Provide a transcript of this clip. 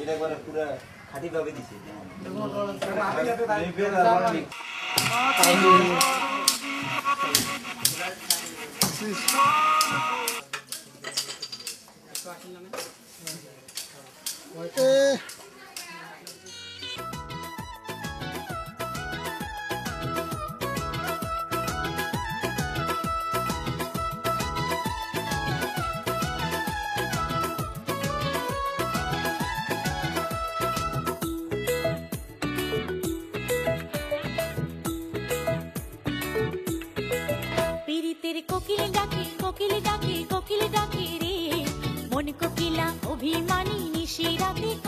এটা একবারে পুরো খাঁটি ভাবে দিছে कोकिला कोकिला डाके रे मन कोकिला अभिमानी निशी राते